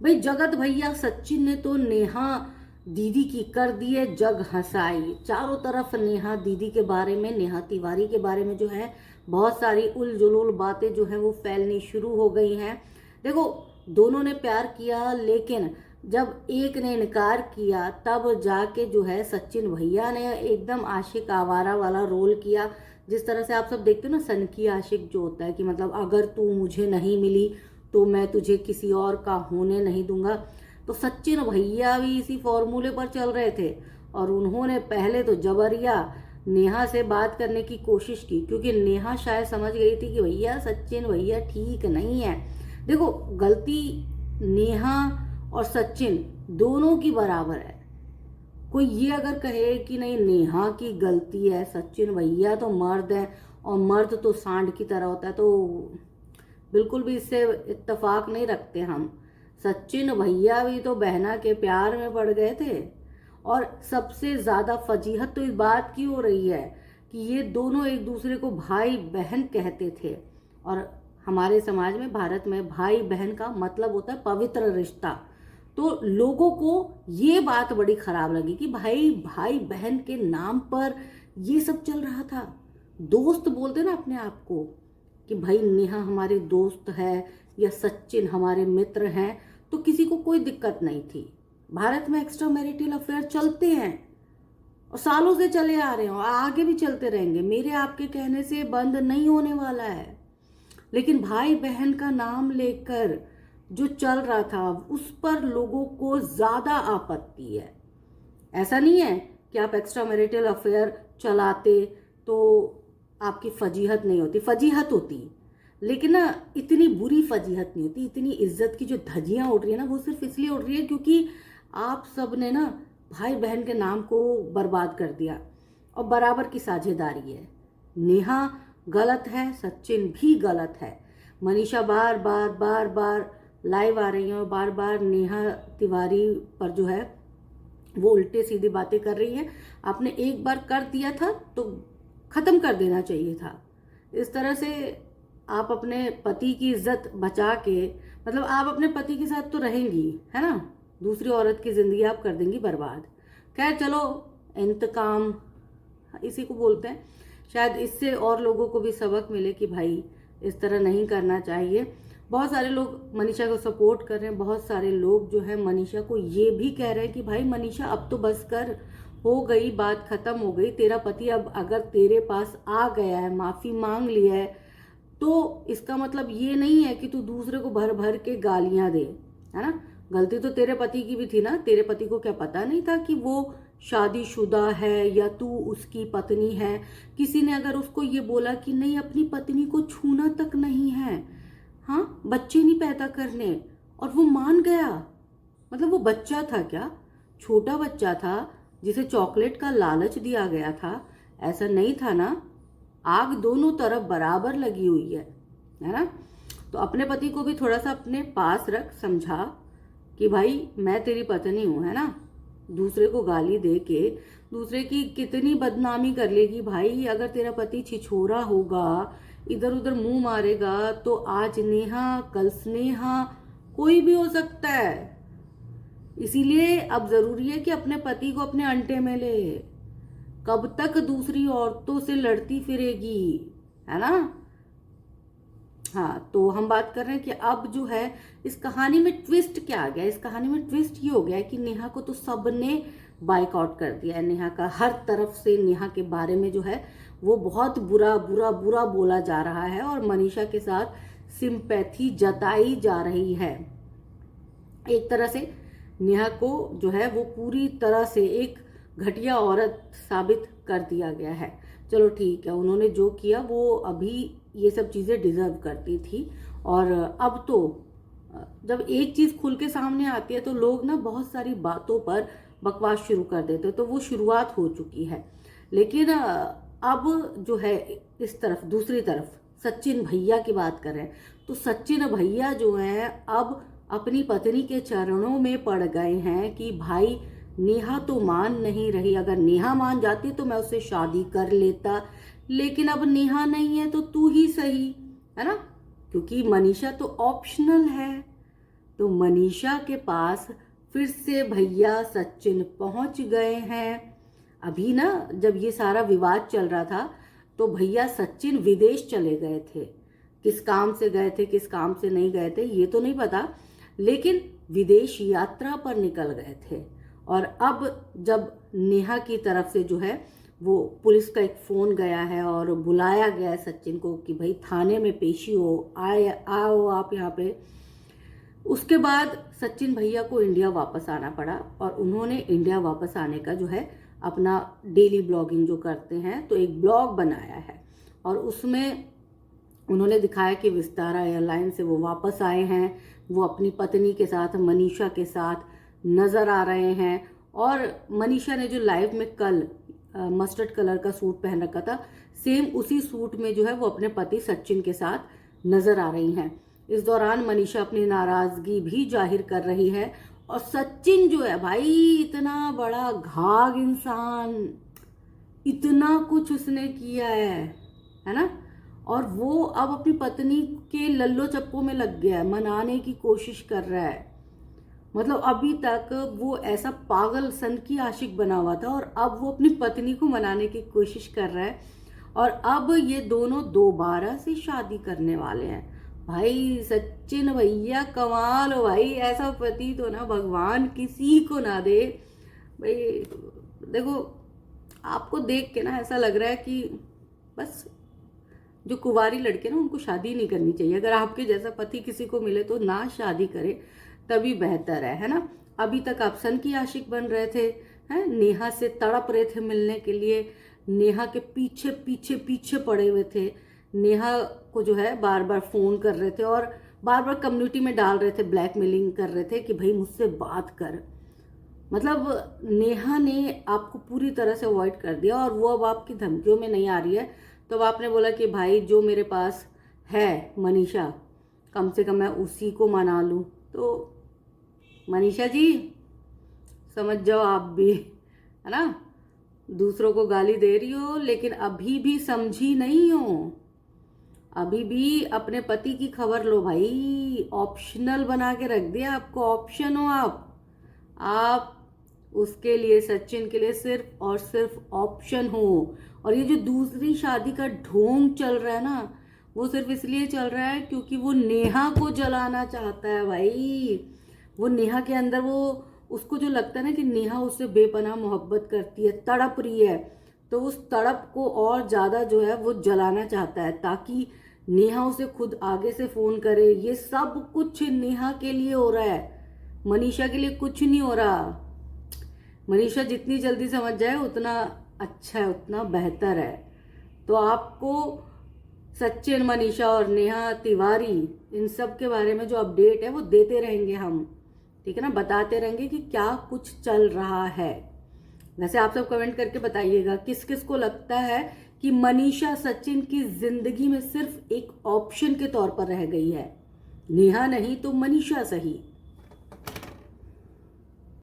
भाई जगत भैया सचिन ने तो नेहा दीदी की कर दिए जग हंसाई। चारों तरफ नेहा दीदी के बारे में, नेहा तिवारी के बारे में जो है बहुत सारी उल जुलूल बातें जो है वो फैलनी शुरू हो गई हैं। देखो, दोनों ने प्यार किया, लेकिन जब एक ने इनकार किया तब जाके जो है सचिन भैया ने एकदम आशिक आवारा वाला रोल किया। जिस तरह से आप सब देखते हो ना, सनकी आशिक जो होता है कि मतलब अगर तू मुझे नहीं मिली तो मैं तुझे किसी और का होने नहीं दूंगा। तो सचिन भैया भी इसी फॉर्मूले पर चल रहे थे और उन्होंने पहले तो जबरिया नेहा से बात करने की कोशिश की, क्योंकि नेहा शायद समझ गई थी कि भैया सचिन भैया ठीक नहीं है। देखो, गलती नेहा और सचिन दोनों की बराबर है। कोई ये अगर कहे कि नहीं नेहा की गलती है, सचिन भैया तो मर्द है और मर्द तो सांड की तरह होता है, तो बिल्कुल भी इससे इत्तेफाक नहीं रखते हम। सचिन भैया भी तो बहना के प्यार में पड़ गए थे। और सबसे ज्यादा फजीहत तो इस बात की हो रही है कि ये दोनों एक दूसरे को भाई बहन कहते थे। और हमारे समाज में, भारत में, भाई बहन का मतलब होता है पवित्र रिश्ता। तो लोगों को ये बात बड़ी खराब लगी कि भाई भाई बहन के नाम पर ये सब चल रहा था। दोस्त बोलते ना अपने आप को कि भाई नेहा हमारी दोस्त है या सचिन हमारे मित्र हैं, तो किसी को कोई दिक्कत नहीं थी। भारत में एक्स्ट्रा मैरिटल अफेयर चलते हैं और सालों से चले आ रहे हैं और आगे भी चलते रहेंगे। मेरे आपके कहने से बंद नहीं होने वाला है। लेकिन भाई बहन का नाम लेकर जो चल रहा था उस पर लोगों को ज्यादा आपत्ति है। ऐसा नहीं है कि आप एक्स्ट्रा मैरिटल अफेयर चलाते तो आपकी फजीहत नहीं होती, फजीहत होती, लेकिन ना इतनी बुरी फजीहत नहीं होती। इतनी इज्जत की जो धज्जियां उड़ रही है ना, वो सिर्फ इसलिए उड़ रही है क्योंकि आप सब ने ना भाई बहन के नाम को बर्बाद कर दिया। और बराबर की साझेदारी है। नेहा गलत है, सचिन भी गलत है। मनीषा बार बार बार बार लाइव आ रही है और बार बार नेहा तिवारी पर जो है वो उल्टे सीधी बातें कर रही है। आपने एक बार कर दिया था तो खत्म कर देना चाहिए था। इस तरह से आप अपने पति की इज्जत बचा के, मतलब आप अपने पति के साथ तो रहेंगी, है ना, दूसरी औरत की जिंदगी आप कर देंगी बर्बाद। खैर चलो, इंतकाम इसी को बोलते हैं। शायद इससे और लोगों को भी सबक मिले कि भाई इस तरह नहीं करना चाहिए। बहुत सारे लोग मनीषा को सपोर्ट कर रहे हैं, बहुत सारे लोग जो है मनीषा को ये भी कह रहे हैं कि भाई मनीषा अब तो बस कर, हो गई बात, खत्म हो गई। तेरा पति अब अगर तेरे पास आ गया है, माफी मांग लिया है, तो इसका मतलब ये नहीं है कि तू दूसरे को भर भर के गालियां दे, है ना। गलती तो तेरे पति की भी थी ना। तेरे पति को क्या पता नहीं था कि वो शादीशुदा है या तू उसकी पत्नी है? किसी ने अगर उसको ये बोला कि नहीं अपनी पत्नी को छूना तक नहीं है, हाँ, बच्चे नहीं पैदा करने, और वो मान गया, मतलब वो बच्चा था क्या, छोटा बच्चा था जिसे चॉकलेट का लालच दिया गया था? ऐसा नहीं था ना। आग दोनों तरफ बराबर लगी हुई है ना। तो अपने पति को भी थोड़ा सा अपने पास रख, समझा कि भाई मैं तेरी पत्नी हूं, है ना। दूसरे को गाली दे के दूसरे की कितनी बदनामी कर लेगी भाई। अगर तेरा पति छिछोरा होगा, इधर उधर मुंह मारेगा, तो आज नेहा कल स्नेहा, कोई भी हो सकता है। इसीलिए अब जरूरी है कि अपने पति को अपने अंटे में ले। कब तक दूसरी औरतों से लड़ती फिरेगी, है ना। हाँ, तो हम बात कर रहे हैं कि अब जो है इस कहानी में ट्विस्ट क्या आ गया। इस कहानी में ट्विस्ट ये हो गया है कि नेहा को तो सबने बाइकआउट कर दिया है। नेहा का हर तरफ से नेहा के बारे में जो है वो बहुत बुरा बुरा बुरा बोला जा रहा है और मनीषा के साथ सिंपैथी जताई जा रही है। एक तरह से नेहा को जो है वो पूरी तरह से एक घटिया औरत साबित कर दिया गया है। चलो ठीक है, उन्होंने जो किया वो अभी ये सब चीज़ें डिजर्व करती थी। और अब तो जब एक चीज़ खुल के सामने आती है तो लोग ना बहुत सारी बातों पर बकवास शुरू कर देते, तो वो शुरुआत हो चुकी है। लेकिन अब जो है इस तरफ, दूसरी तरफ सचिन भैया की बात कर रहे हैं, तो सचिन भैया जो हैं अब अपनी पत्नी के चरणों में पड़ गए हैं कि भाई नेहा तो मान नहीं रही, अगर नेहा मान जाती तो मैं उससे शादी कर लेता, लेकिन अब नेहा नहीं है तो तू ही सही, है ना, क्योंकि मनीषा तो ऑप्शनल है। तो मनीषा के पास फिर से भैया सचिन पहुंच गए हैं। अभी ना जब ये सारा विवाद चल रहा था तो भैया सचिन विदेश चले गए थे। किस काम से गए थे, किस काम से नहीं गए थे ये तो नहीं पता, लेकिन विदेश यात्रा पर निकल गए थे। और अब जब नेहा की तरफ से जो है वो पुलिस का एक फ़ोन गया है और बुलाया गया है सचिन को कि भाई थाने में पेशी हो, आओ आप यहाँ पे। उसके बाद सचिन भैया को इंडिया वापस आना पड़ा और उन्होंने इंडिया वापस आने का जो है अपना डेली ब्लॉगिंग जो करते हैं तो एक ब्लॉग बनाया है और उसमें उन्होंने दिखाया कि विस्तारा एयरलाइन से वो वापस आए हैं। वो अपनी पत्नी के साथ मनीषा के साथ नज़र आ रहे हैं और मनीषा ने जो लाइव में कल मस्टर्ड कलर का सूट पहन रखा था, सेम उसी सूट में जो है वो अपने पति सचिन के साथ नज़र आ रही हैं। इस दौरान मनीषा अपनी नाराज़गी भी जाहिर कर रही है और सचिन जो है भाई इतना बड़ा घाघ इंसान, इतना कुछ उसने किया है ना, और वो अब अपनी पत्नी के लल्लो चप्पो में लग गया है, मनाने की कोशिश कर रहा है। मतलब अभी तक वो ऐसा पागल सन की आशिक बना हुआ था और अब वो अपनी पत्नी को मनाने की कोशिश कर रहा है और अब ये दोनों दोबारा से शादी करने वाले हैं। भाई सचिन भैया कमाल हो भाई, ऐसा पति तो ना भगवान किसी को ना दे। भाई देखो, आपको देख के ना ऐसा लग रहा है कि बस जो कुंवारी लड़के ना उनको शादी नहीं करनी चाहिए। अगर आपके जैसा पति किसी को मिले तो ना शादी करे, तभी बेहतर है ना। अभी तक आप सन की आशिक बन रहे थे, हैं, नेहा से तड़प रहे थे मिलने के लिए, नेहा के पीछे पीछे पीछे पड़े हुए थे, नेहा को जो है बार बार फोन कर रहे थे और बार बार कम्युनिटी में डाल रहे थे, ब्लैकमेलिंग कर रहे थे कि भाई मुझसे बात कर। मतलब नेहा ने आपको पूरी तरह से अवॉइड कर दिया और वो अब आपकी धमकियों में नहीं आ रही है। तो अब आपने बोला कि भाई जो मेरे पास है मनीषा, कम से कम मैं उसी को मना लूँ। तो मनीषा जी समझ जाओ आप भी, है ना, दूसरों को गाली दे रही हो लेकिन अभी भी समझी नहीं हो। अभी भी अपने पति की खबर लो भाई, ऑप्शनल बना के रख दिया आपको, ऑप्शन हो आप उसके लिए, सचिन के लिए सिर्फ और सिर्फ ऑप्शन हो। और ये जो दूसरी शादी का ढोंग चल रहा है ना, वो सिर्फ इसलिए चल रहा है क्योंकि वो नेहा को जलाना चाहता है भाई। वो नेहा के अंदर वो उसको जो लगता है ना कि नेहा उससे बेपनाह मोहब्बत करती है, तड़प रही है, तो उस तड़प को और ज़्यादा जो है वो जलाना चाहता है ताकि नेहा उसे खुद आगे से फ़ोन करे। ये सब कुछ नेहा के लिए हो रहा है, मनीषा के लिए कुछ नहीं हो रहा। मनीषा जितनी जल्दी समझ जाए उतना अच्छा है, उतना बेहतर है। तो आपको सचिन, मनीषा और नेहा तिवारी इन सब के बारे में जो अपडेट है वो देते रहेंगे हम, ठीक है ना, बताते रहेंगे कि क्या कुछ चल रहा है। वैसे आप सब कमेंट करके बताइएगा किस किस को लगता है कि मनीषा सचिन की जिंदगी में सिर्फ एक ऑप्शन के तौर पर रह गई है, नेहा नहीं तो मनीषा सही।